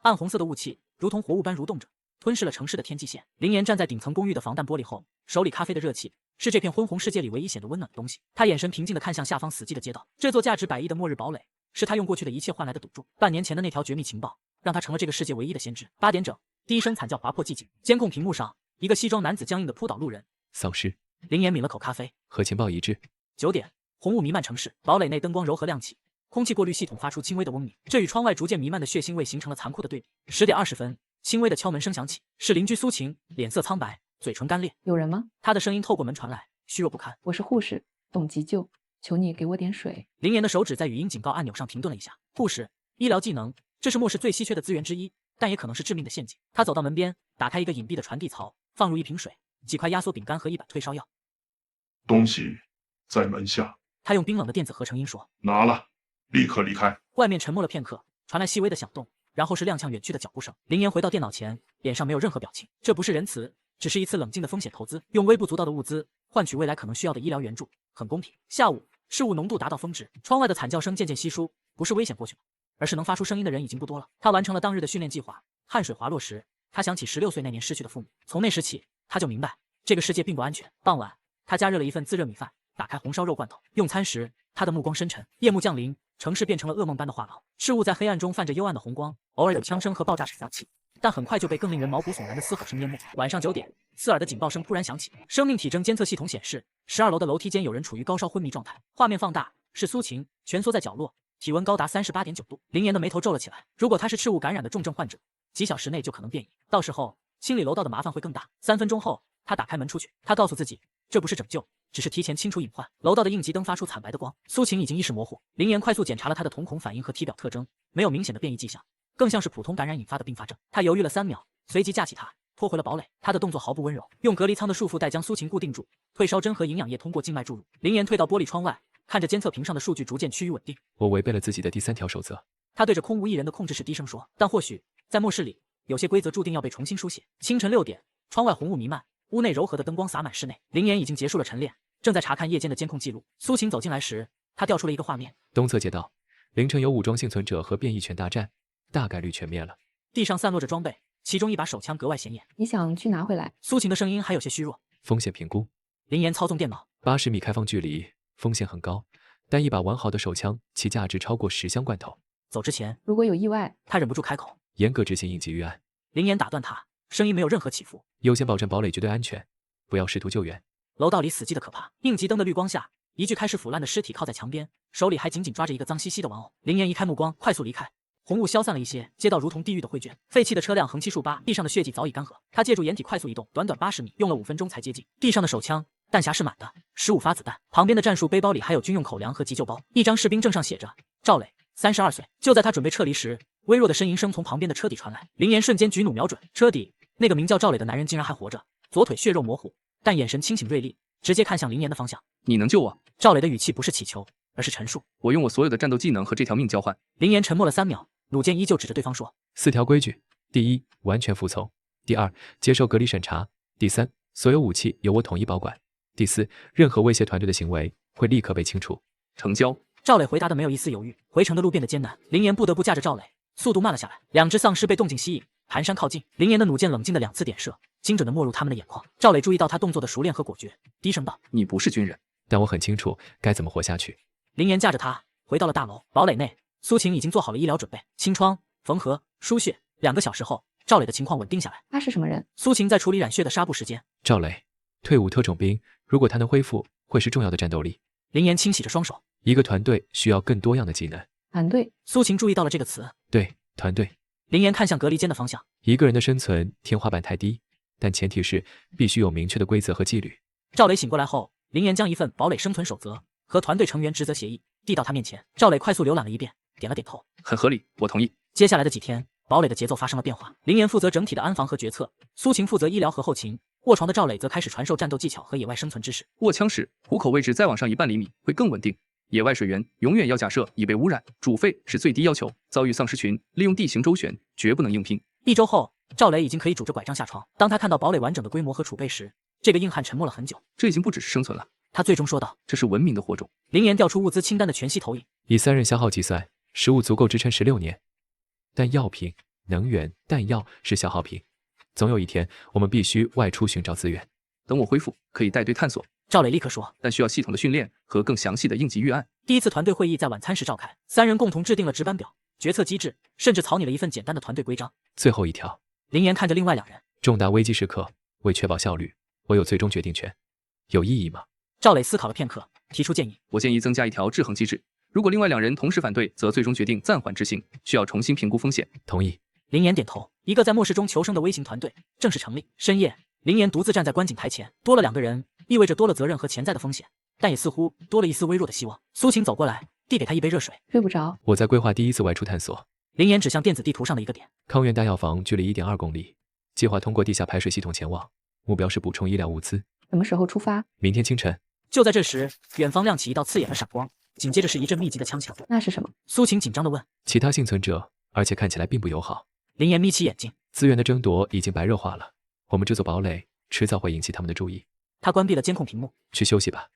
暗红色的雾气如同活物般蠕动着，吞噬了城市的天际线。林岩站在顶层公寓的防弹玻璃后，手里咖啡的热气是这片昏红世界里唯一显得温暖的东西。他眼神平静地看向下方死寂的街道，这座价值100亿的末日堡垒是他用过去的一切换来的赌注。半年前的那条绝密情报让他成了这个世界唯一的先知。8点整，第一声惨叫划破寂静，监控屏幕上，一个西装男子僵硬地扑倒路人。丧尸。林岩抿了口咖啡，和情报一致。9点，红雾弥漫城市，堡垒内灯光柔和亮起，空气过滤系统发出轻微的嗡鸣，这与窗外逐渐弥漫的血腥味形成了残酷的对比。10点20分，轻微的敲门声响起，是邻居苏晴，脸色苍白，嘴唇干裂。有人吗？她的声音透过门传来，虚弱不堪。我是护士，懂急救，求你给我点水。林岩的手指在语音警告按钮上停顿了一下。护士，医疗技能，这是末世最稀缺的资源之一，但也可能是致命的陷阱。他走到门边，打开一个隐蔽的传递槽，放入一瓶水、几块压缩饼干和一板退烧药。东西在门下。他用冰冷的电子合成音说：“拿了，立刻离开。”外面沉默了片刻，传来细微的响动，然后是踉跄远去的脚步声。林岩回到电脑前，脸上没有任何表情。这不是仁慈，只是一次冷静的风险投资，用微不足道的物资换取未来可能需要的医疗援助，很公平。下午，事物浓度达到峰值，窗外的惨叫声渐渐稀疏，不是危险过去了，而是能发出声音的人已经不多了。他完成了当日的训练计划，汗水滑落时，他想起16岁那年失去的父母。从那时起，他就明白这个世界并不安全。傍晚，他加热了一份自热米饭，打开红烧肉罐头。用餐时，他的目光深沉。夜幕降临，城市变成了噩梦般的画廊，事物在黑暗中泛着幽暗的红光，偶尔有枪声和爆炸声响起，但很快就被更令人毛骨悚然的嘶吼声淹没。晚上9点，刺耳的警报声突然响起，生命体征监测系统显示，12楼的楼梯间有人处于高烧昏迷状态。画面放大，是苏晴蜷缩在角落，体温高达38.9度。林岩的眉头皱了起来。如果他是赤雾感染的重症患者，几小时内就可能变异，到时候清理楼道的麻烦会更大。3分钟后，他打开门出去。他告诉自己，这不是拯救，只是提前清除隐患。楼道的应急灯发出惨白的光，苏晴已经意识模糊。林岩快速检查了他的瞳孔反应和体表特征，没有明显的变异迹象，更像是普通感染引发的并发症。他犹豫了3秒，随即架起他，拖回了堡垒。他的动作毫不温柔，用隔离舱的束缚带将苏晴固定住，退烧针和营养液通过静脉注入。林岩退到玻璃窗外，看着监测屏上的数据逐渐趋于稳定。我违背了自己的第3条守则。他对着空无一人的控制室低声说，但或许在末世里，有些规则注定要被重新书写。清晨6点，窗外红雾弥漫，屋内柔和的灯光洒满室内。林岩已经结束了晨练，正在查看夜间的监控记录。苏晴走进来时，他调出了一个画面：东侧街道，凌晨有武装幸存者和变异犬大战，大概率全灭了。地上散落着装备，其中一把手枪格外显眼。你想去拿回来？苏晴的声音还有些虚弱。风险评估。林岩操纵电脑，80米开放距离，风险很高，但一把完好的手枪，其价值超过10箱罐头。走之前，如果有意外，他忍不住开口：严格执行应急预案。林岩打断他，声音没有任何起伏：优先保证堡垒绝对安全，不要试图救援。楼道里死寂的可怕，应急灯的绿光下，一具开始腐烂的尸体靠在墙边，手里还紧紧抓着一个脏兮兮的玩偶。林岩移开目光，快速离开。红雾消散了一些，街道如同地狱的绘卷，废弃的车辆横七竖八，地上的血迹早已干涸。他借助掩体快速移动，短短80米，用了5分钟才接近。地上的手枪弹匣是满的，15发子弹。旁边的战术背包里还有军用口粮和急救包。一张士兵证上写着赵磊，32岁。就在他准备撤离时，微弱的呻吟声从旁边的车底传来。林岩瞬间举弩瞄准车底，那个名叫赵磊的男人竟然还活着，左腿血肉模糊，但眼神清醒锐利，直接看向林岩的方向。你能救我？赵磊的语气不是祈求，而是陈述。我用我所有的战斗技能和这条命交换。林岩沉默了3秒，弩箭依旧指着对方说：4条规矩：第一，完全服从；第二，接受隔离审查；第三，所有武器由我统一保管；第四，任何威胁团队的行为会立刻被清除。成交。赵磊回答的没有一丝犹豫。回程的路变得艰难，林岩不得不驾着赵磊，速度慢了下来。2只丧尸被动静吸引，蹒跚靠近。林岩的弩箭冷静的2次点射，精准的没入他们的眼眶。赵磊注意到他动作的熟练和果决，低声道：你不是军人，但我很清楚该怎么活下去。林岩驾着他回到了大楼。堡垒内，苏晴已经做好了医疗准备，清创、缝合、输血。2个小时后，赵磊的情况稳定下来。他是什么人？苏晴在处理染血的纱布时间。赵磊，退伍特种兵，如果他能恢复，会是重要的战斗力。林岩清洗着双手。一个团队需要更多样的技能。团队。苏晴注意到了这个词。对，团队。林岩看向隔离间的方向。一个人的生存天花板太低，但前提是必须有明确的规则和纪律。赵磊醒过来后，林岩将一份堡垒生存守则和团队成员职责协议递到他面前。赵磊快速浏览了一遍，点了点头。很合理，我同意。接下来的几天，堡垒的节奏发生了变化。林岩负责整体的安防和决策，苏晴负责医疗和后勤，卧床的赵磊则开始传授战斗技巧和野外生存知识。握枪时，虎口位置再往上1半厘米会更稳定。野外水源永远要假设已被污染，煮沸是最低要求。遭遇丧尸群，利用地形周旋，绝不能硬拼。1周后，赵磊已经可以拄着拐杖下床。当他看到堡垒完整的规模和储备时，这个硬汉沉默了很久。这已经不只是生存了，他最终说道：这是文明的火种。林岩调出物资清单的全息投影。以3人消耗计算，食物足够支撑16年，但药品能源、弹药是消耗品，总有一天我们必须外出寻找资源。等我恢复，可以带队探索，赵磊立刻说。但需要系统的训练和更详细的应急预案。第一次团队会议在晚餐时召开，三人共同制定了值班表、决策机制，甚至草拟了一份简单的团队规章。最后一条，林岩看着另外两人，重大危机时刻，为确保效率，我有最终决定权，有意义吗？赵磊思考了片刻，提出建议。我建议增加一条制衡机制，如果另外2人同时反对，则最终决定暂缓执行，需要重新评估风险。同意。林岩点头。一个在末世中求生的微型团队正式成立。深夜，林岩独自站在观景台前，多了2个人，意味着多了责任和潜在的风险，但也似乎多了一丝微弱的希望。苏晴走过来，递给他一杯热水。睡不着。我在规划第一次外出探索。林岩指向电子地图上的一个点。康源大药房距离1.2公里，计划通过地下排水系统前往，目标是补充医疗物资。什么时候出发？明天清晨。就在这时，远方亮起一道刺眼的闪光，紧接着是一阵密集的枪响。那是什么？苏晴紧张地问。其他幸存者，而且看起来并不友好。林岩眯起眼睛。资源的争夺已经白热化了，我们这座堡垒迟早会引起他们的注意。他关闭了监控屏幕。去休息吧，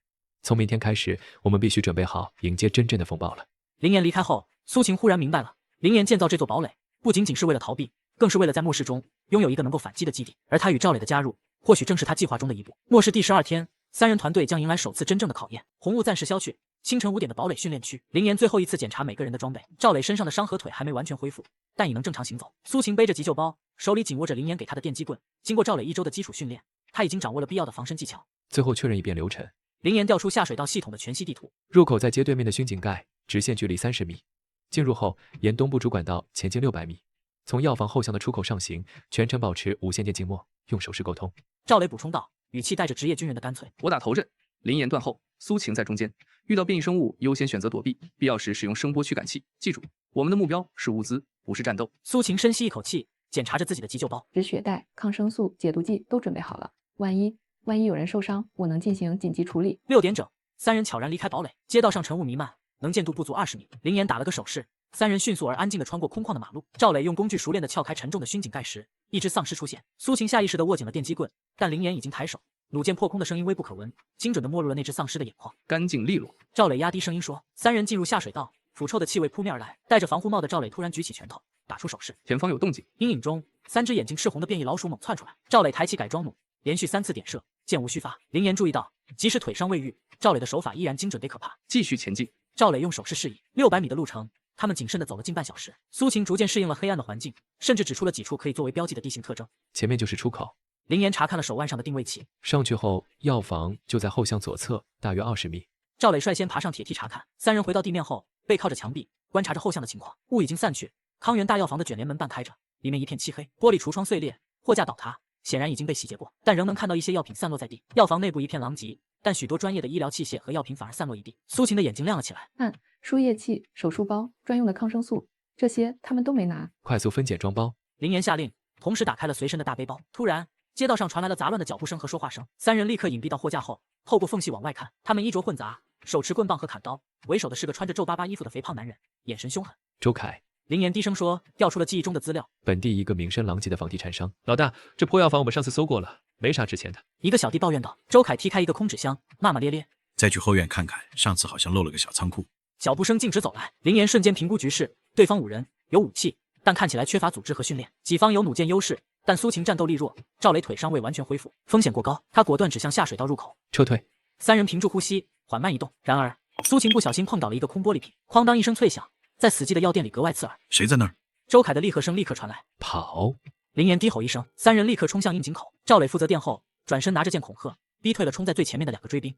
从明天开始，我们必须准备好迎接真正的风暴了。林岩离开后，苏晴忽然明白了，林岩建造这座堡垒不仅仅是为了逃避，更是为了在末世中拥有一个能够反击的基地。而他与赵磊的加入，或许正是他计划中的一步。末世第12天，三人团队将迎来首次真正的考验。红雾暂时消去，清晨5点的堡垒训练区，林岩最后一次检查每个人的装备。赵磊身上的伤和腿还没完全恢复，但已能正常行走。苏晴背着急救包，手里紧握着林岩给他的电击棍。经过赵磊1周的基础训练，他已经掌握了必要的防身技巧。最后确认一遍流程。林岩调出下水道系统的全息地图。入口在街对面的竣井盖，直线距离30米。进入后，沿东部主管道前进600米，从药房后巷的出口上行，全程保持无线电静默，用手势沟通。赵磊补充道，语气带着职业军人的干脆。我打头阵，林岩断后，苏晴在中间。遇到变异生物，优先选择躲避，必要时使用声波驱赶器。记住，我们的目标是物资，不是战斗。苏晴深吸一口气，检查着自己的急救包。止血带、抗生素、解毒剂都准备好了，万一有人受伤，我能进行紧急处理。6点整，三人悄然离开堡垒。街道上晨雾弥漫，能见度不足20米。林岩打了个手势，三人迅速而安静地穿过空旷的马路。赵磊用工具熟练地撬开沉重的竣井盖时，一只丧尸出现。苏晴下意识地握紧了电击棍，但林岩已经抬手，弩箭破空的声音微不可闻，精准地没入了那只丧尸的眼眶。干净利落。赵磊压低声音说。三人进入下水道，腐臭的气味扑面而来。戴着防护帽的赵磊突然举起拳头，打出手势。前方有动静。阴影中，3只眼睛赤红的变异老鼠猛窜出来。赵磊抬起改装弩，连续3次点射，箭无虚发。林岩注意到，即使腿伤未愈，赵磊的手法依然精准得可怕。继续前进。赵磊用手势示意。600米的路程，他们谨慎地走了近半小时。苏晴逐渐适应了黑暗的环境，甚至指出了几处可以作为标记的地形特征。前面就是出口。林岩查看了手腕上的定位器。上去后，药房就在后巷左侧，大约20米。赵磊率先爬上铁梯查看。三人回到地面后，背靠着墙壁，观察着后巷的情况。雾已经散去，康源大药房的卷帘门半开着，里面一片漆黑，玻璃橱窗碎裂，货架倒塌，显然已经被洗劫过，但仍能看到一些药品散落在地。药房内部一片狼藉，但许多专业的医疗器械和药品反而散落一地。苏晴的眼睛亮了起来。看，输液器、手术包、专用的抗生素，这些他们都没拿。快速分拣装包。林岩下令，同时打开了随身的大背包。突然，街道上传来了杂乱的脚步声和说话声。三人立刻隐蔽到货架后，透过缝隙往外看。他们衣着混杂，手持棍棒和砍刀，为首的是个穿着皱巴巴衣服的肥胖男人，眼神凶狠。周凯。林岩低声说，调出了记忆中的资料。本地一个名声狼藉的房地产商。老大，这破药房我们上次搜过了，没啥值钱的。一个小弟抱怨道。周凯踢开一个空纸箱，骂骂咧咧。再去后院看看，上次好像漏了个小仓库。脚步声径直走来，林岩瞬间评估局势，对方5人，有武器，但看起来缺乏组织和训练。己方有弩箭优势，但苏晴战斗力弱，赵磊腿伤未完全恢复，风险过高。他果断指向下水道入口。撤退。三人屏住呼吸，缓慢移动。然而，苏晴不小心碰倒了一个空玻璃瓶，哐当一声脆响，在死寂的药店里格外刺耳。谁在那儿？周凯的厉喝声立刻传来。跑！林岩低吼一声，三人立刻冲向窨井口。赵磊负责殿后，转身拿着剑恐吓，逼退了冲在最前面的2个追兵。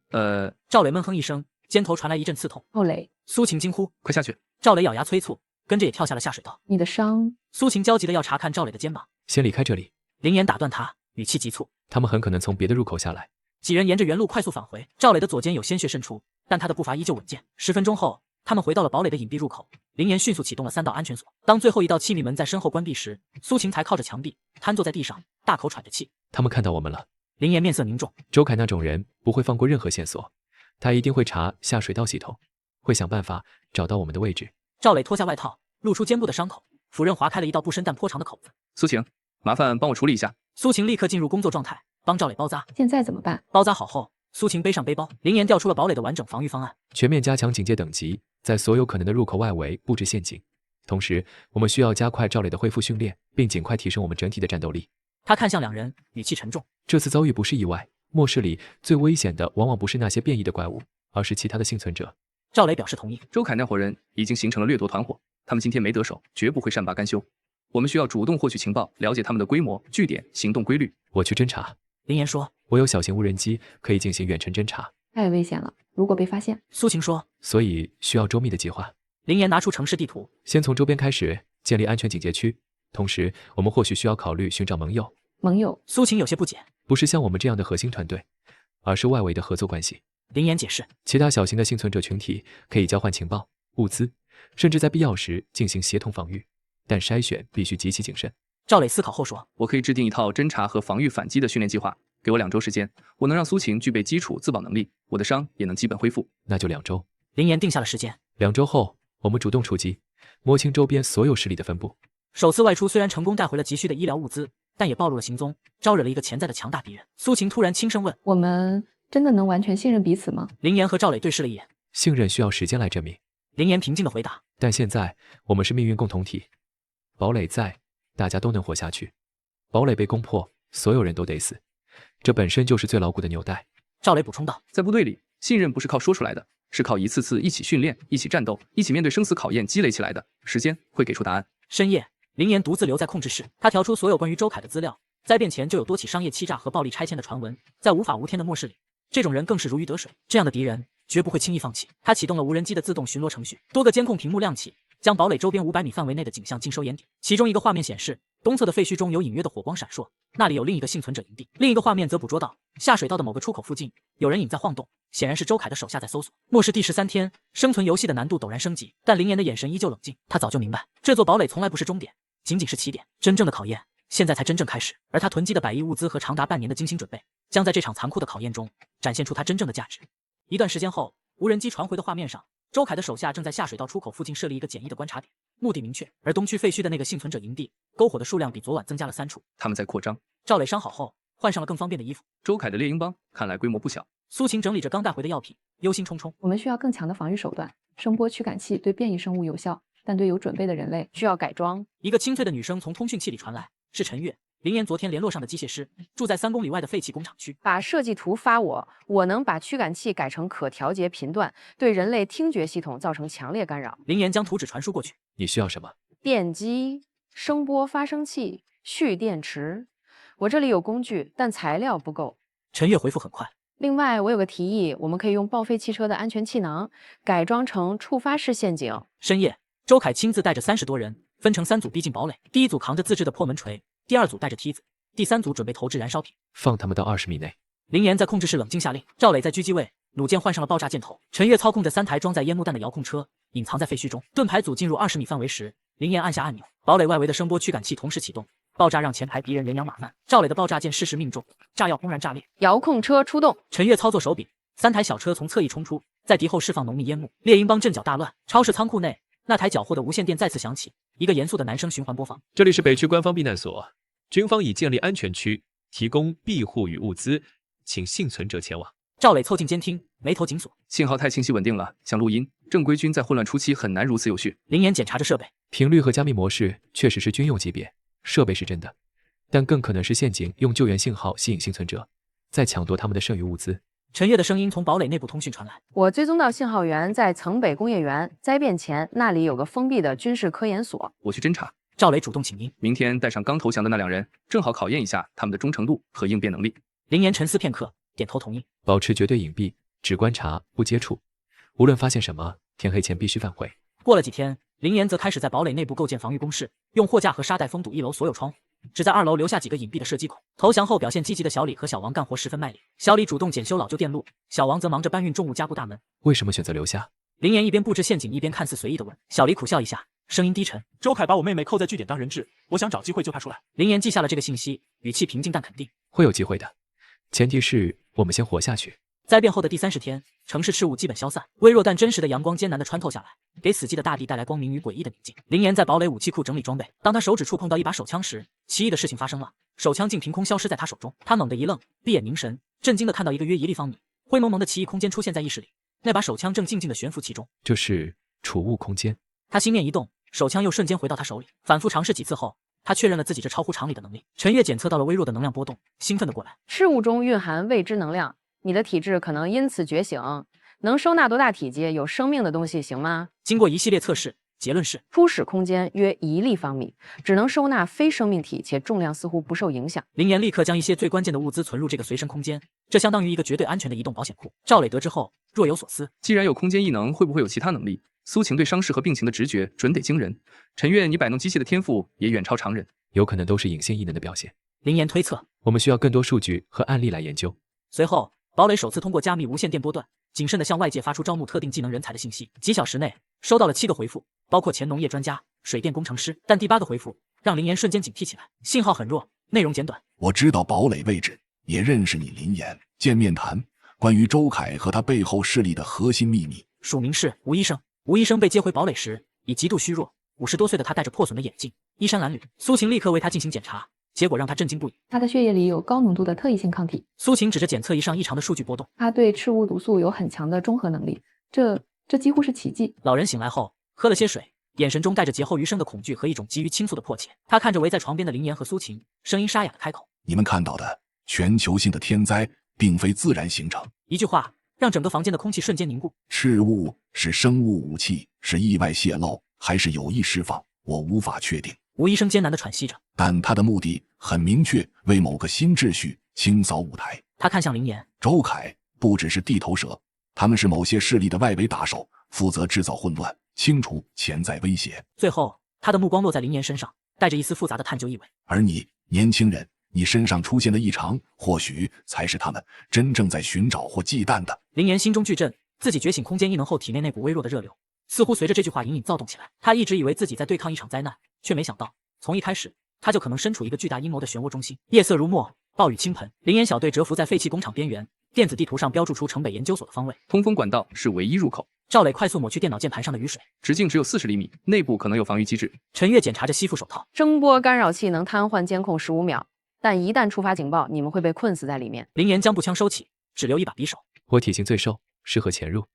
赵磊闷哼一声，肩头传来一阵刺痛。赵磊，苏晴惊呼：“快下去！”赵磊咬牙催促，跟着也跳下了下水道。你的伤……苏晴焦急的要查看赵磊的肩膀。先离开这里。林岩打断他，语气急促：“他们很可能从别的入口下来。”几人沿着原路快速返回。赵磊的左肩有鲜血渗出，但他的步伐依旧稳健。10分钟后，他们回到了堡垒的隐蔽入口。林岩迅速启动了3道安全锁。当最后一道7米门在身后关闭时，苏晴才靠着墙壁，瘫坐在地上，大口喘着气。他们看到我们了。林岩面色凝重。周凯那种人不会放过任何线索，他一定会查下水道系统，会想办法找到我们的位置。赵磊脱下外套，露出肩部的伤口，斧刃划开了一道不深但颇长的口子。苏晴，麻烦帮我处理一下。苏晴立刻进入工作状态，帮赵磊包扎。现在怎么办？包扎好后，苏晴背上背包。林岩调出了堡垒的完整防御方案，全面加强警戒等级，在所有可能的入口外围布置陷阱，同时，我们需要加快赵磊的恢复训练，并尽快提升我们整体的战斗力。他看向两人，语气沉重。这次遭遇不是意外，末世里最危险的往往不是那些变异的怪物，而是其他的幸存者。赵磊表示同意。周凯那伙人已经形成了掠夺团伙，他们今天没得手，绝不会善罢甘休。我们需要主动获取情报，了解他们的规模、据点、行动规律。我去侦查。林岩说，我有小型无人机，可以进行远程侦查。太危险了，如果被发现。苏晴说，所以需要周密的计划。林岩拿出城市地图，先从周边开始建立安全警戒区，同时我们或许需要考虑寻找盟友。盟友？苏晴有些不解，不是像我们这样的核心团队，而是外围的合作关系。林岩解释，其他小型的幸存者群体可以交换情报、物资，甚至在必要时进行协同防御，但筛选必须极其谨慎。赵磊思考后说，我可以制定一套侦查和防御反击的训练计划，给我2周时间，我能让苏晴具备基础自保能力，我的伤也能基本恢复。那就2周。林岩定下了时间。2周后，我们主动出击，摸清周边所有势力的分布。首次外出虽然成功带回了急需的医疗物资，但也暴露了行踪，招惹了一个潜在的强大敌人。苏晴突然轻声问，我们真的能完全信任彼此吗？林岩和赵磊对视了一眼。信任需要时间来证明。林岩平静地回答，但现在我们是命运共同体，堡垒在，大家都能活下去。堡垒被攻破，所有人都得死，这本身就是最牢固的纽带。赵磊补充道，在部队里，信任不是靠说出来的，是靠一次次一起训练、一起战斗、一起面对生死考验积累起来的。时间会给出答案。深夜，林岩独自留在控制室，他调出所有关于周凯的资料。灾变前就有多起商业欺诈和暴力拆迁的传闻，在无法无天的末世里，这种人更是如鱼得水。这样的敌人绝不会轻易放弃。他启动了无人机的自动巡逻程序，多个监控屏幕亮起，将堡垒周边500米范围内的景象尽收眼底。其中一个画面显示，东侧的废墟中有隐约的火光闪烁，那里有另一个幸存者营地。另一个画面则捕捉到下水道的某个出口附近有人影在晃动，显然是周凯的手下在搜索。末世第13天，生存游戏的难度陡然升级，但林岩的眼神依旧冷静。他早就明白，这座堡垒从来不是终点，仅仅是起点。真正的考验现在才真正开始，而他囤积的100亿物资和长达半年的精心准备，将在这场残酷的考验中展现出他真正的价值。一段时间后，无人机传回的画面上，周凯的手下正在下水道出口附近设立一个简易的观察点，目的明确。而东区废墟的那个幸存者营地，篝火的数量比昨晚增加了3处。他们在扩张。赵磊伤好后，换上了更方便的衣服。周凯的猎鹰帮看来规模不小。苏晴整理着刚带回的药品，忧心忡忡。我们需要更强的防御手段。声波驱赶器对变异生物有效，但对有准备的人类需要改装。一个清脆的女声从通讯器里传来，是陈月。林岩昨天联络上的机械师住在3公里外的废弃工厂区，把设计图发我，我能把驱赶器改成可调节频段，对人类听觉系统造成强烈干扰。林岩将图纸传输过去。你需要什么？电机、声波发生器、蓄电池。我这里有工具，但材料不够。陈月回复很快。另外，我有个提议，我们可以用报废汽车的安全气囊改装成触发式陷阱。深夜，周凯亲自带着30多人，分成3组逼近堡垒。第一组扛着自制的破门锤，第2组带着梯子，第3组准备投掷燃烧品。放他们到20米内。林岩在控制室冷静下令。赵磊在狙击位，弩箭换上了爆炸箭头。陈月操控着3台装载烟幕弹的遥控车，隐藏在废墟中。盾牌组进入20米范围时，林岩按下按钮，堡垒外围的声波驱赶器同时启动，爆炸让前排敌人人仰马翻。赵磊的爆炸箭适时命中，炸药轰然炸裂。遥控车出动，陈月操作手柄，3台小车从侧翼冲出，在敌后释放浓密烟幕。猎鹰帮阵脚大乱。超市仓库内，那台缴获的无线电再次响起，一个严肃的男声循环播放：这里是北区官方避难所，军方已建立安全区，提供庇护与物资，请幸存者前往。赵磊凑近监听，眉头紧锁。信号太清晰稳定了，像录音。正规军在混乱初期很难如此有序。林岩检查着设备，频率和加密模式确实是军用级别，设备是真的，但更可能是陷阱，用救援信号吸引幸存者，再抢夺他们的剩余物资。陈月的声音从堡垒内部通讯传来。我追踪到信号源在层北工业园，灾变前那里有个封闭的军事科研所。我去侦查。赵磊主动请缨。明天带上刚投降的那2人，正好考验一下他们的忠诚度和应变能力。林岩沉思片刻，点头同意。保持绝对隐蔽，只观察不接触，无论发现什么，天黑前必须反悔。过了几天，林岩则开始在堡垒内部构建防御工事，用货架和沙袋封堵1楼所有窗户，只在2楼留下几个隐蔽的射击孔。投降后表现积极的小李和小王干活十分卖力。小李主动检修老旧电路，小王则忙着搬运重物加固大门。为什么选择留下？林岩一边布置陷阱，一边看似随意地问。小李苦笑一下，声音低沉：周凯把我妹妹扣在据点当人质，我想找机会救她出来。林岩记下了这个信息，语气平静但肯定：会有机会的，前提是我们先活下去。灾变后的第30天，城市事物基本消散，微弱但真实的阳光艰难地穿透下来，给死寂的大地带来光明与诡异的宁静。林岩在堡垒武器库整理装备，当他手指触碰到一把手枪时，奇异的事情发生了，手枪竟凭空消失在他手中。他猛地一愣，闭眼凝神，震惊地看到一个约1立方米、灰蒙蒙的奇异空间出现在意识里，那把手枪正静静地悬浮其中。这是储物空间。他心念一动，手枪又瞬间回到他手里。反复尝试几次后，他确认了自己这超乎常理的能力。陈月检测到了微弱的能量波动，兴奋地过来。事物中蕴含未知能量，你的体质可能因此觉醒。能收纳多大体积有生命的东西行吗？经过一系列测试，结论是初始空间约1立方米，只能收纳非生命体，且重量似乎不受影响。林岩立刻将一些最关键的物资存入这个随身空间，这相当于一个绝对安全的移动保险库。赵磊得知后若有所思，既然有空间异能，会不会有其他能力？苏晴对伤势和病情的直觉准得惊人。陈月，你摆弄机械的天赋也远超常人，有可能都是隐性异能的表现。林岩推测，我们需要更多数据和案例来研究。随后，堡垒首次通过加密无线电波段，谨慎地向外界发出招募特定技能人才的信息。几小时内收到了7个回复，包括前农业专家、水电工程师。但第8个回复让林岩瞬间警惕起来，信号很弱，内容简短。我知道堡垒位置，也认识你林岩，见面谈关于周凯和他背后势力的核心秘密。署名是吴医生。吴医生被接回堡垒时已极度虚弱，50多岁的他戴着破损的眼镜，衣衫褴褛。苏晴立刻为他进行检查，结果让他震惊不已。他的血液里有高浓度的特异性抗体。苏晴指着检测仪上异常的数据波动，他对赤物毒素有很强的中和能力，这几乎是奇迹。老人醒来后喝了些水，眼神中带着劫后余生的恐惧和一种急于倾诉的迫切。他看着围在床边的林岩和苏晴，声音沙哑的开口：你们看到的全球性的天灾并非自然形成。一句话让整个房间的空气瞬间凝固。赤物是生物武器，是意外泄漏还是有意释放，我无法确定。吴医生艰难地喘息着，但他的目的很明确，为某个新秩序清扫舞台。他看向林岩，周凯不只是地头蛇，他们是某些势力的外围打手，负责制造混乱，清除潜在威胁。最后他的目光落在林岩身上，带着一丝复杂的探究意味。而你，年轻人，你身上出现的异常，或许才是他们真正在寻找或忌惮的。林岩心中巨震，自己觉醒空间异能后，体内那股微弱的热流似乎随着这句话隐隐躁动起来。他一直以为自己在对抗一场灾难，却没想到从一开始他就可能身处一个巨大阴谋的漩涡中心。夜色如墨，暴雨倾盆，林岩小队蛰伏在废弃工厂边缘，电子地图上标注出城北研究所的方位。通风管道是唯一入口。赵磊快速抹去电脑键盘上的雨水，直径只有40厘米，内部可能有防御机制。陈月检查着吸附手套，声波干扰器能瘫痪监控15秒，但一旦触发警报，你们会被困死在里面。林岩将步枪收起，只留一把匕首。我体型最瘦，适合潜入。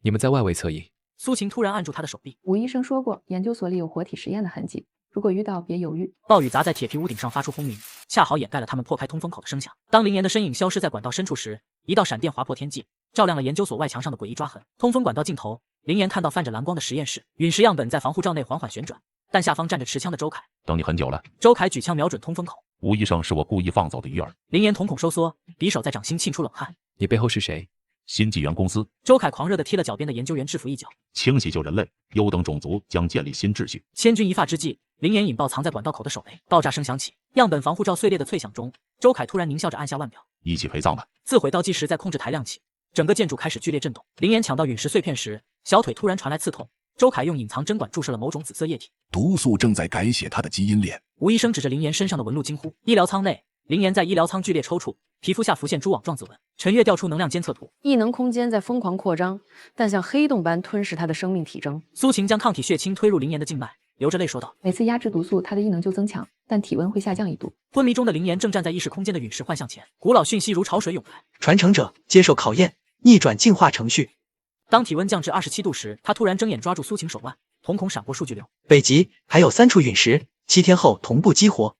你们在外围策应。苏晴突然按住他的手臂。吴医生说过，研究所里有活体实验的痕迹，如果遇到别犹豫。暴雨砸在铁皮屋顶上发出轰鸣，恰好掩盖了他们破开通风口的声响。当林岩的身影消失在管道深处时，一道闪电划破天际，照亮了研究所外墙上的诡异抓痕。通风管道尽头，林岩看到泛着蓝光的实验室，陨石样本在防护罩内缓缓旋转，但下方站着持枪的周凯。等你很久了。周凯举枪瞄准通风口。吴医生是我故意放走的鱼饵。林岩瞳孔收缩，匕首在掌心沁出冷汗。你背后是谁？新纪元公司。周凯狂热地踢了脚边的研究员制服一脚。清洗救人类，优等种族将建立新秩序。千钧一发之际，林岩引爆藏在管道口的手雷，爆炸声响起，样本防护罩碎裂的脆响中，周凯突然狞笑着按下腕表，一起陪葬吧。自毁倒计时在控制台亮起，整个建筑开始剧烈震动。林岩抢到陨石碎片时，小腿突然传来刺痛。周凯用隐藏针管注射了某种紫色液体，毒素正在改写他的基因链。吴医生指着林岩身上的纹路惊呼。医疗舱内，林岩在医疗舱剧烈抽搐，皮肤下浮现蛛网状紫纹。陈月调出能量监测图，异能空间在疯狂扩张，但像黑洞般吞噬他的生命体征。苏晴将抗体血清推入林岩的静脉，流着泪说道：每次压制毒素，他的异能就增强，但体温会下降1度。昏迷中的林岩正站在意识空间的陨石幻象前，古老讯息如潮水涌来。传承者接受考验，逆转进化程序。当体温降至27度时，他突然睁眼抓住苏晴手腕，瞳孔闪过数据流。北极还有3处陨石，7天后同步激活。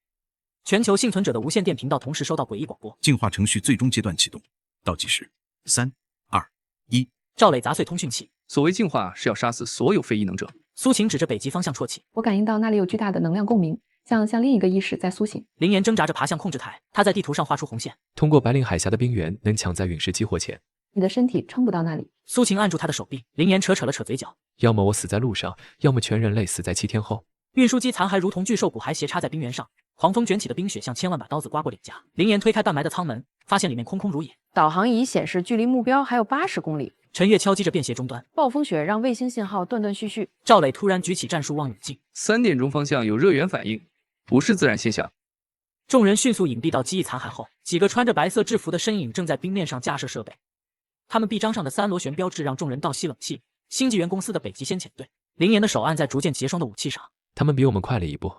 全球幸存者的无线电频道同时收到诡异广播。进化程序最终阶段启动，倒计时3、2、1。赵磊砸碎通讯器。所谓进化是要杀死所有非异能者。苏晴指着北极方向啜泣。我感应到那里有巨大的能量共鸣，像另一个意识在苏醒。林岩挣扎着爬向控制台，他在地图上画出红线。通过白令海峡的冰原能抢在陨石激活前。你的身体撑不到那里。苏晴按住他的手臂，林岩扯了扯嘴角。要么我死在路上，要么全人类死在7天后。运输机残骸如同巨兽骨骸斜插在冰原上，狂风卷起的冰雪像千万把刀子刮过脸颊。林岩推开半埋的舱门，发现里面空空如也。导航仪显示距离目标还有80公里。陈月敲击着便携终端。暴风雪让卫星信号断断续续。赵磊突然举起战术望远镜。3点钟方向有热源反应，不是自然现象。众人迅速隐蔽到机翼残骸后，几个穿着白色制服的身影正在冰面上架设设备。他们臂章上的3螺旋标志让众人倒吸冷气。新纪元公司的北极先遣队。林岩的手按在逐渐结霜的武器上。他们比我们快了一步。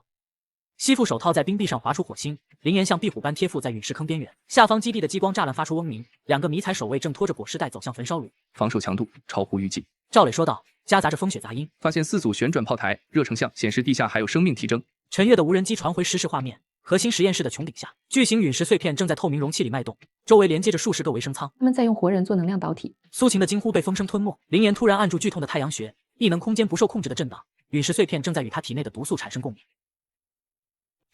吸附手套在冰壁上划出火星，灵岩像壁虎般贴附在陨石坑边缘。下方基地的激光栅栏发出嗡鸣，2个迷彩守卫正拖着裹尸袋走向焚烧炉，防守强度超乎预计。赵磊说道，夹杂着风雪杂音。发现4组旋转炮台，热成像显示地下还有生命体征。陈月的无人机传回实时画面，核心实验室的穹顶下，巨型陨石碎片正在透明容器里脉动，周围连接着数十个维生舱。他们在用活人做能量导体。苏晴的惊呼被风声吞没，灵岩突然按住剧痛的太阳穴，异能空间不受控制的震荡，陨石碎片正在与他体内的毒素产生共鸣。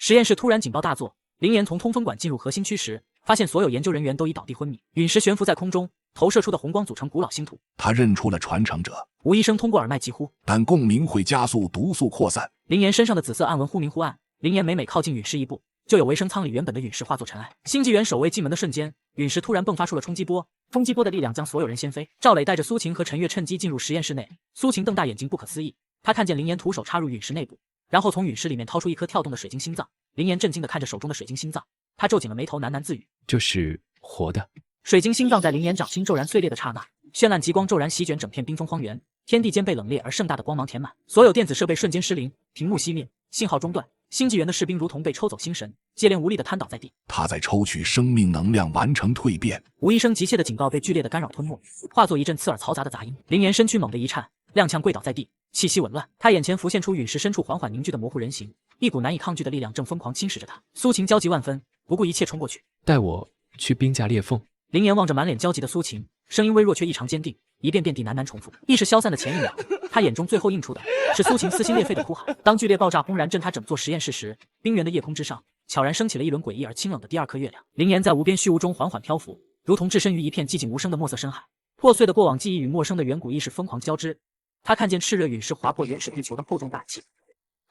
实验室突然警报大作，灵岩从通风管进入核心区时，发现所有研究人员都已倒地昏迷，陨石悬浮在空中，投射出的红光组成古老星图。他认出了传承者。吴医生通过耳麦疾呼，但共鸣会加速毒素扩散。灵岩身上的紫色暗纹忽明忽暗，灵岩每靠近陨石一步，就有维生舱里原本的陨石化作尘埃。星际源守卫进门的瞬间，陨石突然迸发出了冲击波，冲击波的力量将所有人掀飞。赵磊带着苏晴和陈月趁机进入实验室内，苏晴瞪大眼睛不可思议，他看见灵岩徒手插入陨石内部，然后从陨石里面掏出一颗跳动的水晶心脏。灵岩震惊地看着手中的水晶心脏，他皱紧了眉头，喃喃自语：“这是活的。”水晶心脏在灵岩掌心骤然碎裂的刹那，绚烂极光骤然席卷整片冰封荒原，天地间被冷冽而盛大的光芒填满，所有电子设备瞬间失灵，屏幕熄灭，信号中断。星际源的士兵如同被抽走心神，接连无力地瘫倒在地。他在抽取生命能量，完成蜕变。吴医生急切的警告被剧烈的干扰吞没，化作一阵刺耳嘈杂的杂音。灵岩身躯猛地一颤，踉跄跪倒在地，气息紊乱。他眼前浮现出陨石深处缓缓凝聚的模糊人形，一股难以抗拒的力量正疯狂侵蚀着他。苏晴焦急万分，不顾一切冲过去，带我去冰架裂缝。灵岩望着满脸焦急的苏晴，声音微弱却异常坚定，一遍遍地喃喃重复。意识消散的前一秒，他眼中最后映出的是苏晴撕心裂肺的哭喊。当剧烈爆炸轰然震塌整座实验室时，冰原的夜空之上悄然升起了一轮诡异而清冷的第2颗月亮。灵岩在无边虚无中缓缓漂浮，如同置身于一片寂静无声的墨色深海。破碎的过往记忆与陌生的远古意识疯狂交织，他看见炽热陨石划破原始地球的厚重大气，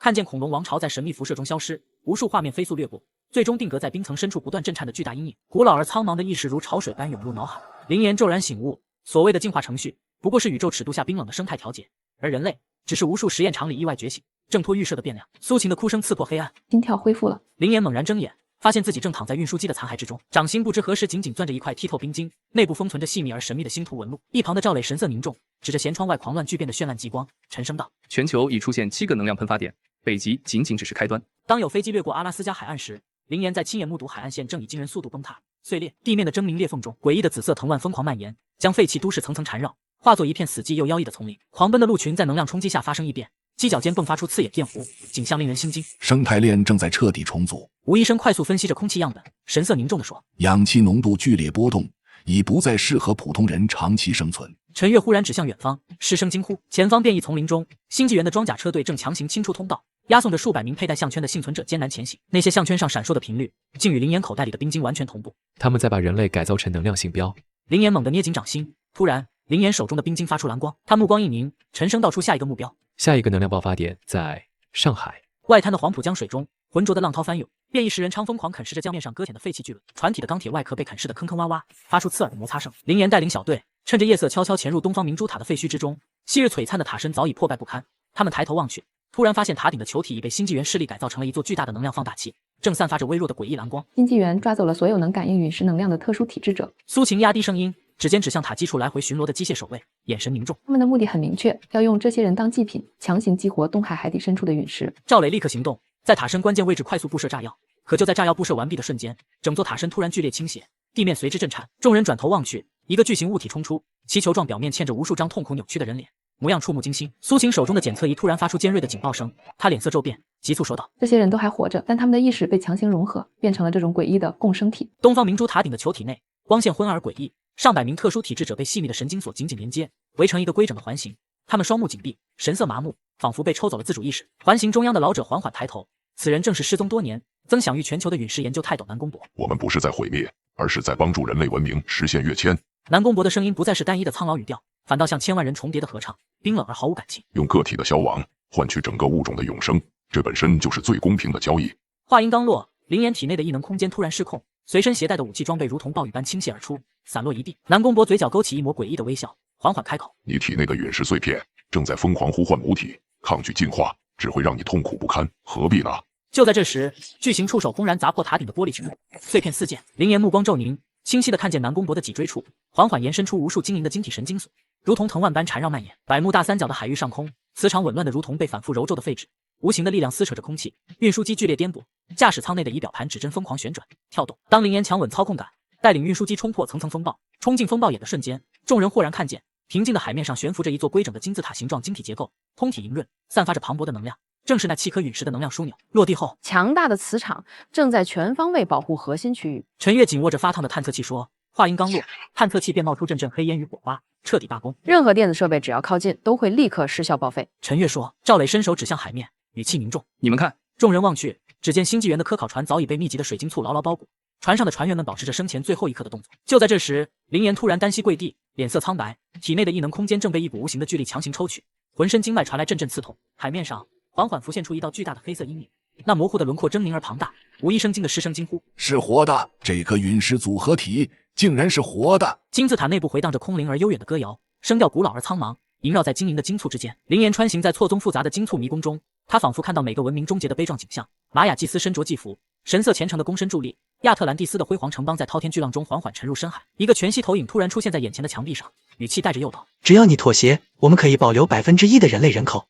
看见恐龙王朝在神秘辐射中消失，无数画面飞速掠过，最终定格在冰层深处不断震颤的巨大阴影。古老而苍茫的意识如潮水般涌入脑海。灵岩骤然醒悟，所谓的进化程序不过是宇宙尺度下冰冷的生态调节，而人类只是无数实验场里意外觉醒，挣脱预设的变量。苏晴的哭声刺破黑暗，心跳恢复了。灵岩猛然睁眼，发现自己正躺在运输机的残骸之中，掌心不知何时紧紧攥着一块剔透冰晶，内部封存着细密而神秘的星图纹路。一旁的赵磊神色凝重，指着舷窗外狂乱巨变的绚烂极光，沉声道：“全球已出现7个能量喷发点，北极仅仅只是开端。”当有飞机掠过阿拉斯加海岸时，灵岩在亲眼目睹海岸线正以惊人速度崩塌碎裂，地面的狰狞裂缝中，诡异的紫色藤蔓疯狂蔓延，将废弃都市层层缠绕，化作一片死寂又妖异的丛林。狂奔的鹿群在能量冲击下发生异变，犄角间迸发出刺眼电弧，景象令人心惊。生态链正在彻底重组。吴医生快速分析着空气样本，神色凝重地说：“氧气浓度剧烈波动，已不再适合普通人长期生存。”陈月忽然指向远方，失声惊呼。前方变异丛林中，星际源的装甲车队正强行清出通道，押送着数百名佩戴项圈的幸存者艰难前行。那些项圈上闪烁的频率，竟与灵岩口袋里的冰晶完全同步。他们在把人类改造成能量信标。灵岩猛地捏紧掌心，突然，灵岩手中的冰晶发出蓝光，他目光一凝，沉声道出下一个目标。下一个能量爆发点在上海外滩的黄浦江水中，浑浊的浪涛翻涌，变异食人鲳疯狂啃食着江面上搁浅的废弃巨轮，船体的钢铁外壳被啃噬得坑坑洼洼，发出刺耳的摩擦声。灵岩带领小队，趁着夜色悄悄潜入东方明珠塔的废墟之中。昔日璀璨的塔身早已破败不堪，他们抬头望去，突然发现塔顶的球体已被星际源势力改造成了一座巨大的能量放大器，正散发着微弱的诡异蓝光。星际源抓走了所有能感应陨石能量的特殊体质者。苏晴压低声音，指尖指向塔基处来回巡逻的机械守卫，眼神凝重。他们的目的很明确，要用这些人当祭品，强行激活东海海底深处的陨石。赵磊立刻行动，在塔身关键位置快速布设炸药。可就在炸药布设完毕的瞬间，整座塔身突然剧烈倾斜，地面随之震颤。众人转头望去，一个巨型物体冲出，其球状表面嵌着无数张痛苦扭曲的人脸，模样触目惊心。苏晴手中的检测仪突然发出尖锐的警报声，她脸色骤变，急促说道：“这些人都还活着，但他们的意识被强行融合，变成了这种诡异的共生体。”东方明珠塔顶的球体内，光线昏暗而诡异，上百名特殊体质者被细密的神经锁紧紧连接，围成一个规整的环形。他们双目紧闭，神色麻木，仿佛被抽走了自主意识。环形中央的老者缓缓抬头，此人正是失踪多年、曾享誉全球的陨石研究泰斗南宫博。我们不是在毁灭，而是在帮助人类文明实现跃迁。南宫博的声音不再是单一的苍老语调，反倒像千万人重叠的合唱，冰冷而毫无感情。用个体的消亡换取整个物种的永生，这本身就是最公平的交易。话音刚落，灵岩体内的异能空间突然失控，随身携带的武器装备如同暴雨般倾泻而出，散落一地。南宫博嘴角勾起一抹诡异的微笑，缓缓开口：“你体内的陨石碎片正在疯狂呼唤母体，抗拒进化只会让你痛苦不堪，何必呢？”就在这时，巨型触手轰然砸破塔顶的玻璃屏幕，碎片四溅。灵岩目光骤凝，清晰地看见南宫博的脊椎处缓缓延伸出无数晶莹的晶体神经锁，如同藤蔓般缠绕蔓延。百慕大三角的海域上空，磁场紊乱的如同被反复揉皱的废纸，无形的力量撕扯着空气，运输机剧烈颠簸，驾驶舱内的仪表盘指针疯狂旋转跳动。当林岩强稳操控杆，带领运输机冲破层层风暴，冲进风暴眼的瞬间，众人豁然看见，平静的海面上悬浮着一座规整的金字塔形状晶体结构，通体莹润，散发着磅礴的能量，正是那7颗陨石的能量枢纽。落地后，强大的磁场正在全方位保护核心区域。陈月紧握着发烫的探测器说，话音刚落，探测器便冒出阵阵黑烟与火花，彻底罢工。任何电子设备只要靠近，都会立刻失效报废。陈月说，赵磊伸手指向海面，语气凝重。你们看。众人望去，只见星纪元的科考船早已被密集的水晶簇牢牢包裹，船上的船员们保持着生前最后一刻的动作。就在这时，林岩突然单膝跪地，脸色苍白，体内的异能空间正被一股无形的巨力强行抽取，浑身经脉传来阵阵刺痛。海面上缓缓浮现出一道巨大的黑色阴影，那模糊的轮廓狰狞而庞大。无一生惊的失声惊呼：是活的！这颗陨石组合体竟然是活的！金字塔内部回荡着空灵而悠远的歌谣，声调古老而苍茫，萦绕在晶莹的金簇之间。林岩穿行在错综复杂的金簇迷宫中，他仿佛看到每个文明终结的悲壮景象。玛雅祭司身着祭服，神色虔诚的躬身伫立。亚特兰蒂斯的辉煌城邦在滔天巨浪中缓缓沉入深海。一个全息投影突然出现在眼前的墙壁上，语气带着诱导：只要你妥协，我们可以保留1%的人类人口，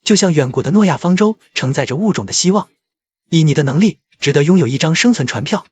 就像远古的诺亚方舟承载着物种的希望。以你的能力，值得拥有一张生存船票。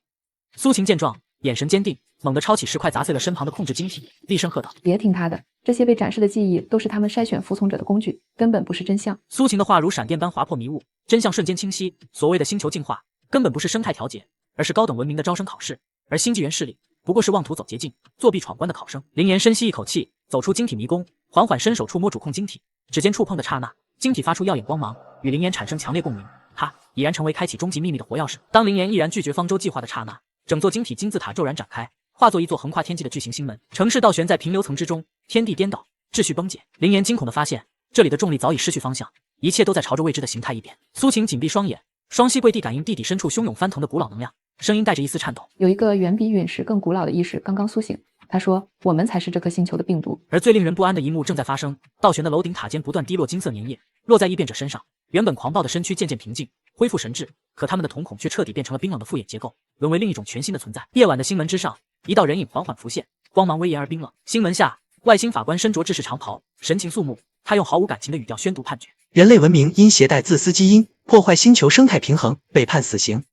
苏晴见状，眼神坚定，猛地抄起石块砸碎了身旁的控制晶体，厉声喝道：别听他的，这些被展示的记忆都是他们筛选服从者的工具，根本不是真相。苏晴的话如闪电般划破迷雾，真相瞬间清晰。所谓的星球进化，根本不是生态调节，而是高等文明的招生考试。而星纪元势力不过是妄图走捷径、作弊闯关的考生。林岩深吸一口气，走出晶体迷宫，缓缓伸手触摸主控晶体。指尖触碰的刹那，晶体发出耀眼光芒，与林岩产生强烈共鸣。它已然成为开启终极秘密的活钥匙。当林岩毅然拒绝方舟计划的刹那，整座晶体金字塔骤然展开，化作一座横跨天际的巨型星门。城市倒悬在平流层之中，天地颠倒，秩序崩解。林岩惊恐地发现，这里的重力早已失去方向，一切都在朝着未知的形态一变。苏晴紧闭双眼，双膝跪地，感应地底深处汹涌翻腾的古老能量，声音带着一丝颤抖。有一个远比陨石更古老的意识刚刚苏醒，他说：“我们才是这颗星球的病毒。”而最令人不安的一幕正在发生，倒悬的楼顶塔尖不断滴落金色粘液，落在异变者身上。原本狂暴的身躯渐渐平静，恢复神智，可他们的瞳孔却彻底变成了冰冷的复眼结构，沦为另一种全新的存在。夜晚的星门之上，一道人影缓缓浮现，光芒威严而冰冷。星门下，外星法官身着制式长袍，神情肃穆，他用毫无感情的语调宣读判决：人类文明因携带自私基因，破坏星球生态平衡，被判死刑。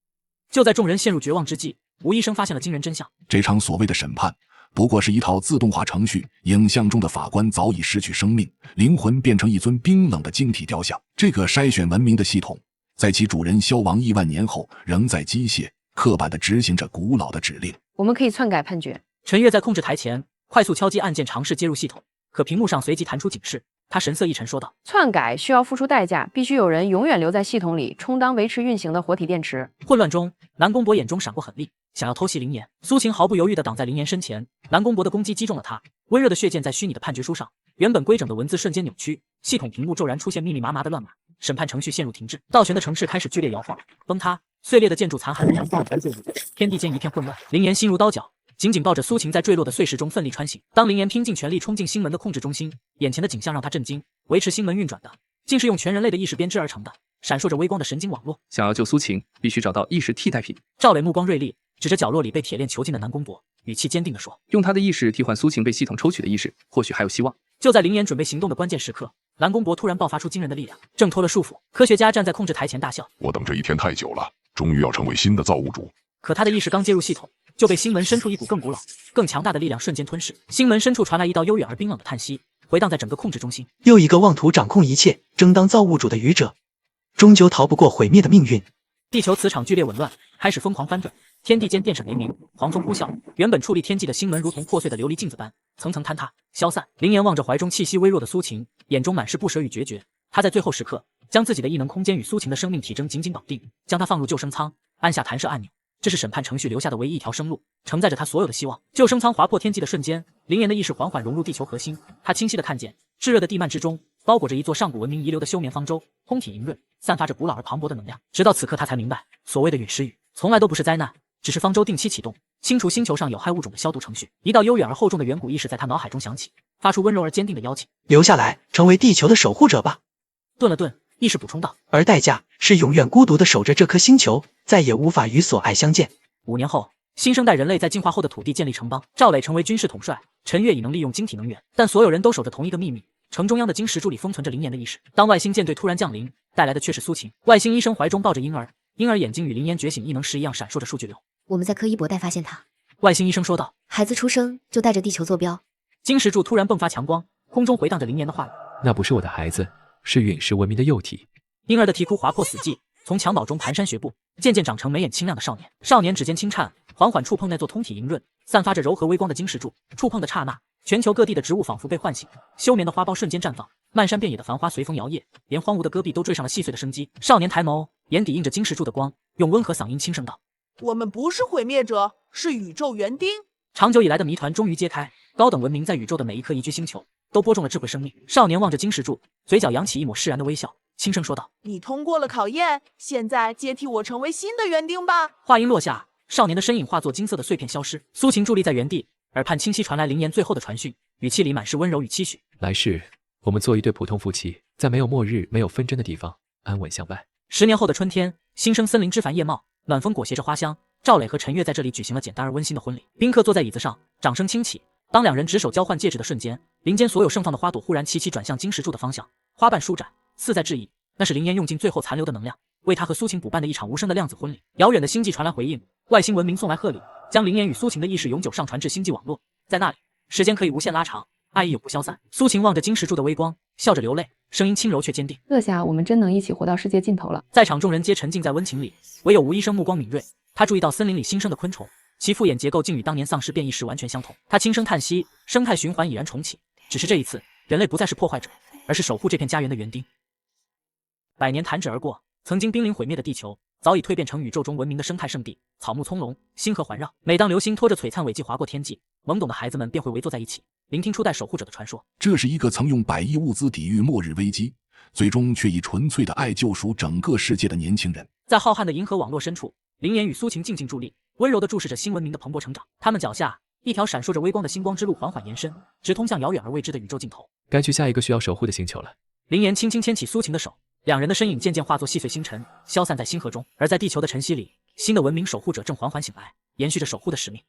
就在众人陷入绝望之际，吴医生发现了惊人真相。这场所谓的审判不过是一套自动化程序，影像中的法官早已失去生命，灵魂变成一尊冰冷的晶体雕像。这个筛选文明的系统，在其主人消亡亿万年后，仍在机械刻板地执行着古老的指令。我们可以篡改判决。陈月在控制台前快速敲击按键，尝试接入系统，可屏幕上随即弹出警示。他神色一沉说道：篡改需要付出代价，必须有人永远留在系统里，充当维持运行的活体电池。混乱中，南宫博眼中闪过狠厉，想要偷袭林岩。苏晴毫不犹豫地挡在林岩身前，南宫博的攻击击中了他。温热的血溅在虚拟的判决书上，原本规整的文字瞬间扭曲，系统屏幕骤然出现密密麻麻的乱码，审判程序陷入停滞。倒悬的城市开始剧烈摇晃、崩塌，碎裂的建筑残骸天地间一片混乱。林岩心如刀绞，紧紧抱着苏晴在坠落的碎石中奋力穿行。当林岩拼尽全力冲进星门的控制中心，眼前的景象让他震惊。维持星门运转的，竟是用全人类的意识编织而成的，闪烁着微光的神经网络。想要救苏晴，必须找到意识替代品。赵磊目光锐利，指着角落里被铁链囚禁的南宫博，语气坚定地说：用他的意识替换苏晴被系统抽取的意识，或许还有希望。就在林岩准备行动的关键时刻，南宫博突然爆发出惊人的力量，挣脱了束缚。科学家站在控制台前大笑：我等这一天太久了，终于要成为新的造物主。可他的意识刚接入系统，就被星门深处一股更古老、更强大的力量瞬间吞噬。星门深处传来一道悠远而冰冷的叹息，回荡在整个控制中心。又一个妄图掌控一切、争当造物主的愚者，终究逃不过毁灭的命运。地球磁场剧烈紊乱，开始疯狂翻转，天地间电闪雷鸣，狂风呼啸。原本矗立天际的星门如同破碎的琉璃镜子般，层层坍塌消散。林岩望着怀中气息微弱的苏晴，眼中满是不舍与决绝。他在最后时刻，将自己的异能空间与苏晴的生命体征紧紧绑定，将她放入救生舱，按下弹射按钮。这是审判程序留下的唯一一条生路，承载着他所有的希望。救生舱划破天际的瞬间，林岩的意识缓缓融入地球核心。他清晰地看见，炙热的地幔之中，包裹着一座上古文明遗留的休眠方舟，通体莹润，散发着古老而磅礴的能量。直到此刻，他才明白，所谓的陨石雨，从来都不是灾难，只是方舟定期启动，清除星球上有害物种的消毒程序。一道悠远而厚重的远古意识在他脑海中响起，发出温柔而坚定的邀请：留下来，成为地球的守护者吧。顿了顿，意识补充道：而代价是永远孤独地守着这颗星球，再也无法与所爱相见。5年后，新生代人类在进化后的土地建立城邦，赵磊成为军事统帅，陈月已能利用晶体能源，但所有人都守着同一个秘密：城中央的晶石柱里封存着林岩的意识。当外星舰队突然降临，带来的却是苏晴。外星医生怀中抱着婴儿，婴儿眼睛与灵岩觉醒异能时一样闪烁着数据流。我们在柯伊伯带发现他。外星医生说道。孩子出生就带着地球坐标。金石柱突然迸发强光，空中回荡着灵岩的话语。那不是我的孩子，是陨石文明的幼体。婴儿的啼哭划破死寂，从襁褓中蹒跚学步，渐渐长成眉眼清亮的少年。少年指尖轻颤，缓缓触碰那座通体莹润、散发着柔和微光的金石柱。触碰的刹那，全球各地的植物仿佛被唤醒，休眠的花苞瞬间绽放，漫山遍野的繁花随风摇曳，连荒芜的戈壁都缀上了细碎的生机。少年抬眸，眼底映着金石柱的光，用温和嗓音轻声道：“我们不是毁灭者，是宇宙园丁。”长久以来的谜团终于揭开，高等文明在宇宙的每一颗宜居星球都播种了智慧生命。少年望着金石柱，嘴角扬起一抹释然的微笑，轻声说道：“你通过了考验，现在接替我成为新的园丁吧。”话音落下，少年的身影化作金色的碎片消失。苏晴伫立在原地，耳畔清晰传来灵岩最后的传讯，语气里满是温柔与期许：“来世，我们做一对普通夫妻，在没有末日、没有纷争的地方安稳相伴。”10年后的春天，新生森林枝繁叶茂，暖风裹挟着花香。赵磊和陈月在这里举行了简单而温馨的婚礼。宾客坐在椅子上，掌声轻起。当两人执手交换戒指的瞬间，林间所有盛放的花朵忽然齐齐转向金石柱的方向，花瓣舒展，似在致意。那是林岩用尽最后残留的能量，为他和苏晴补办的一场无声的量子婚礼。遥远的星际传来回应，外星文明送来贺礼，将林岩与苏晴的意识永久上传至星际网络。在那里，时间可以无限拉长，爱意永不消散。苏晴望着金石柱的微光，笑着流泪，声音轻柔却坚定：“乐夏，我们真能一起活到世界尽头了。”在场众人皆沉浸在温情里，唯有吴医生目光敏锐，他注意到森林里新生的昆虫，其复眼结构竟与当年丧尸变异时完全相同。他轻声叹息，生态循环已然重启，只是这一次，人类不再是破坏者，而是守护这片家园的园丁。100年弹指而过，曾经濒临毁灭的地球，早已蜕变成宇宙中文明的生态圣地，草木葱茏，星河环绕。每当流星拖着璀璨尾迹划过天际，懵懂的孩子们便会围坐在一起，聆听初代守护者的传说。这是一个曾用100亿物资抵御末日危机，最终却以纯粹的爱救赎整个世界的年轻人。在浩瀚的银河网络深处，灵岩与苏晴静静伫立，温柔地注视着新文明的蓬勃成长。他们脚下，一条闪烁着微光的星光之路缓缓延伸，直通向遥远而未知的宇宙尽头。该去下一个需要守护的星球了。灵岩轻轻牵起苏晴的手，两人的身影渐渐化作细碎星辰，消散在星河中。而在地球的晨曦里，新的文明守护者正缓缓醒来，延续着守护的使命。